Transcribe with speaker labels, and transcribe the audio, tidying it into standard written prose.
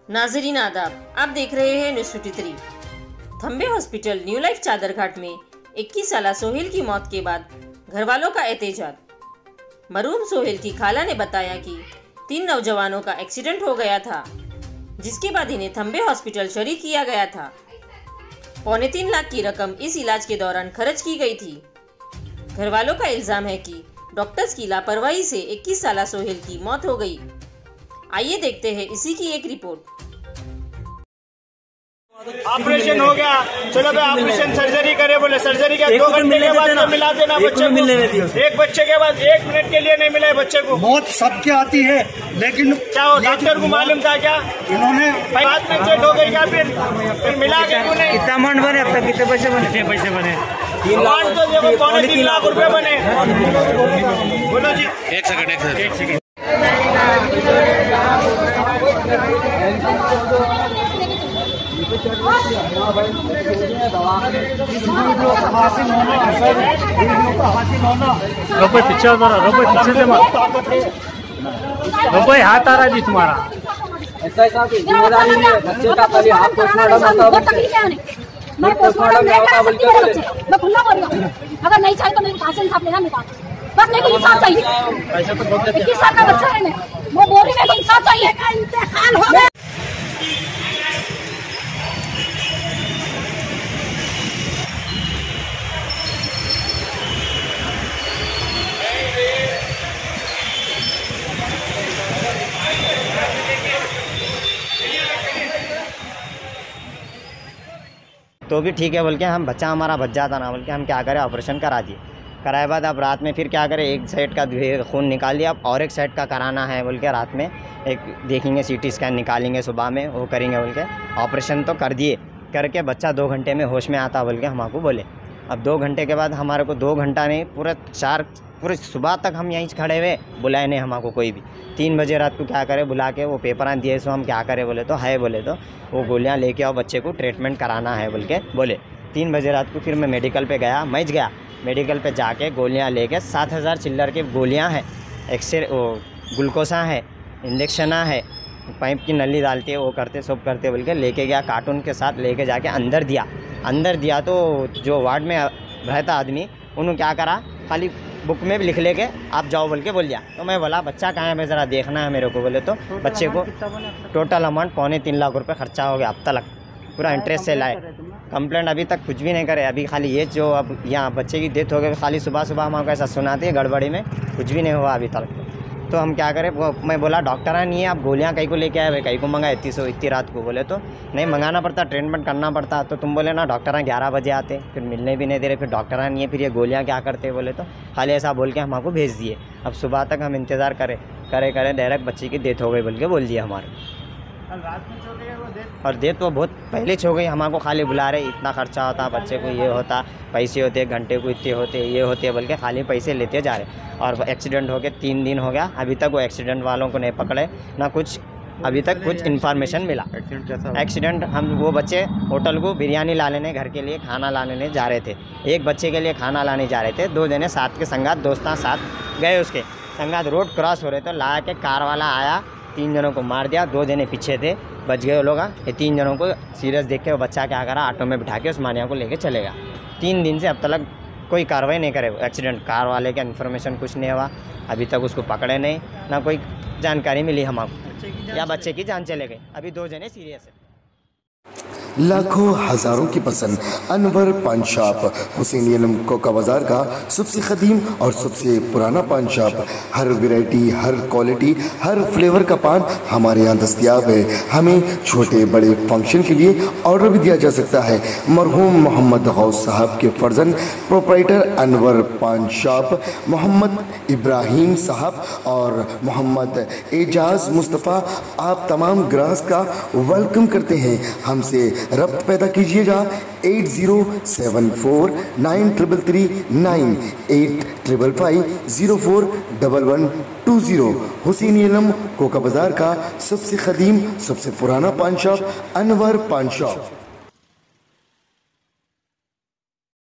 Speaker 1: नाजरीन आदाब, आप देख रहे हैं न्यूज़ 53। थंबे हॉस्पिटल न्यू लाइफ चादरघाट में 21 साला सोहेल की मौत के बाद घर वालों का एहतजाज। मरहूम सोहेल की खाला ने बताया कि 3 नौजवानों का एक्सीडेंट हो गया था, जिसके बाद इन्हें थंबे हॉस्पिटल शरीक किया गया था। 3.25 लाख की रकम इस इलाज के दौरान खर्च की गई थी। घर वालों का इल्जाम है कि डॉक्टर्स की लापरवाही से 21 साला सोहेल की मौत हो गई। आइए देखते हैं इसी की एक रिपोर्ट।
Speaker 2: ऑपरेशन हो गया, चलो भाई ऑपरेशन सर्जरी करे, बोले सर्जरी का 2 घंटे के बाद मिला देना बच्चे को। एक बच्चे के बाद 1 मिनट के लिए नहीं मिला बच्चे को।
Speaker 3: मौत सबके आती है, लेकिन क्या
Speaker 2: हो डॉक्टर को मालूम था क्या?
Speaker 3: इन्होंने
Speaker 2: बाद में चेक हो गई क्या? फिर मिला के क्यों नहीं?
Speaker 4: कितना अमाउंट बने अब तक? कितने पैसे बने?
Speaker 2: 3 लाख तो देखो, 3.25 लाख रुपए बने। बोलो जी।
Speaker 5: एक सेकंड
Speaker 4: रुपये पीछे से रुपये हाथ आ रहा जी तुम्हारा।
Speaker 6: ऐसा जिम्मेदारी नहीं है बच्चे का, खाली हाथ पोस्टमार्टम होता है। मैं पोस्टमार्टम नहीं करा सकती मेरे बच्चे, मैं खुला बोल रहा हूँ। अगर नहीं चाहिए तो मेरे पास इंसाफ लेना मेरे पास, बस मेरे को इंसाफ चाहिए। 21 साल का बच्चा है, मैं वो बोल रही, मेरे को इंसाफ चाहिए। इंतकाल हो गया।
Speaker 7: तो भी ठीक है बोल के हम बच्चा हमारा बच जाता ना बोल के हम क्या करें, ऑपरेशन करा दिए। कराए बाद अब रात में फिर क्या करें, एक साइड का खून निकाल दिया, अब और एक साइड का कराना है बोल के रात में एक देखेंगे, CT स्कैन निकालेंगे, सुबह में वो करेंगे बोल के ऑपरेशन तो कर दिए। करके बच्चा 2 घंटे में होश में आता बोल के हमको बोले। अब 2 घंटे के बाद हमारे को 2 घंटा नहीं, पूरे सुबह तक हम यहीं खड़े हुए, बुलाए नहीं हमको कोई भी। 3 बजे रात को क्या करे, बुला के वो पेपर दिए, सो हम क्या करें बोले तो है, बोले तो वो गोलियां लेके आओ, बच्चे को ट्रीटमेंट कराना है बोल के बोले। 3 बजे रात को फिर मैं मेडिकल पे गया, मैच गया, मेडिकल पे जाके गोलियां लेके 7,000 चिल्लर की गोलियां हैं, एक्सरे वो ग्लूकोसा है, इंजेक्शना है, पाइप की नली डालती है, वो करते सब करते बोल के लेके गया, कार्टून के साथ लेके जाके अंदर दिया। तो जो वार्ड में रहता आदमी उन्होंने क्या करा, खाली बुक में भी लिख लेके आप जाओ बोल के बोल दिया। तो मैं बोला बच्चा कहाँ है, मैं ज़रा देखना है मेरे को बोले। तो बच्चे को टोटल अमाउंट 2.25 लाख रुपए खर्चा हो गया अब तक, पूरा इंटरेस्ट से लाए। कंप्लेंट अभी तक कुछ भी नहीं करे, अभी खाली ये जो अब यहाँ बच्चे की डेथ हो गई, खाली सुबह हमको ऐसा सुनाते हैं, गड़बड़ी में कुछ भी नहीं हुआ अभी तक। तो हम क्या करें, मैं बोला डॉक्टर नहीं है, आप गोलियां कहीं को लेके आए, कहीं को मंगाए इतनी रात को, बोले तो नहीं मंगाना पड़ता, ट्रीटमेंट करना पड़ता। तो तुम बोले ना डॉक्टर 11 बजे आते, फिर मिलने भी नहीं दे रहे, फिर डॉक्टर नहीं है, फिर ये गोलियां क्या करते बोले तो खाली ऐसा बोल के हमको भेज दिए। अब सुबह तक हम इंतज़ार करे डायरेक्ट बच्चे की डेथ हो गई बोल के बोल दिया हमारे। और डेथ तो बहुत पहले हो गई, हमको खाली बुला रहे, इतना खर्चा होता बच्चे को, ये होता, पैसे होते, घंटे को इतने होते, ये होते बोल के खाली पैसे लेते जा रहे। और एक्सीडेंट हो गए 3 दिन हो गया, अभी तक वो एक्सीडेंट वालों को नहीं पकड़े ना कुछ, अभी तक कुछ इन्फॉर्मेशन मिला। एक्सीडेंट हम वो बच्चे होटल को बिरयानी ला लेने, घर के लिए खाना लाने जा रहे थे, एक बच्चे के लिए खाना लाने जा रहे थे, 2 जने साथ के संगात दोस्तां साथ गए, उसके संगात रोड क्रॉस हो रहे थे, ला के कार वाला आया, 3 जनों को मार दिया, 2 जने पीछे थे, बच गए वो लोग। ये 3 जनों को सीरियस देख के वो बच्चा क्या करा, ऑटो में बिठा के उस्मानिया को लेके चलेगा। 3 दिन से अब तक कोई कार्रवाई नहीं करे, एक्सीडेंट कार वाले का इन्फॉर्मेशन कुछ नहीं हुआ, अभी तक उसको पकड़े नहीं, ना कोई जानकारी मिली हमको, या बच्चे की जान चले गई, अभी 2 जने सीरियस है।
Speaker 8: लाखों हजारों की पसंद अनवर पान शॉप, हुसैन कोका बाजार का सबसे कदीम और सबसे पुराना पान शॉप। हर वैरायटी, हर क्वालिटी, हर फ्लेवर का पान हमारे यहाँ दस्तयाब है। हमें छोटे बड़े फंक्शन के लिए ऑर्डर भी दिया जा सकता है। मरहूम मोहम्मद गौस साहब के फर्जंद प्रोप्राइटर अनवर पान शॉप मोहम्मद इब्राहिम साहब और मोहम्मद एजाज मुस्तफ़ा आप तमाम ग्राहक का वेलकम करते हैं। हमसे रब्त पैदा कीजिएगा 80749339 8555041120। हुसैन कोका बाजार का सबसे कदीम सबसे पुराना पान शॉप अनवर पान शॉप।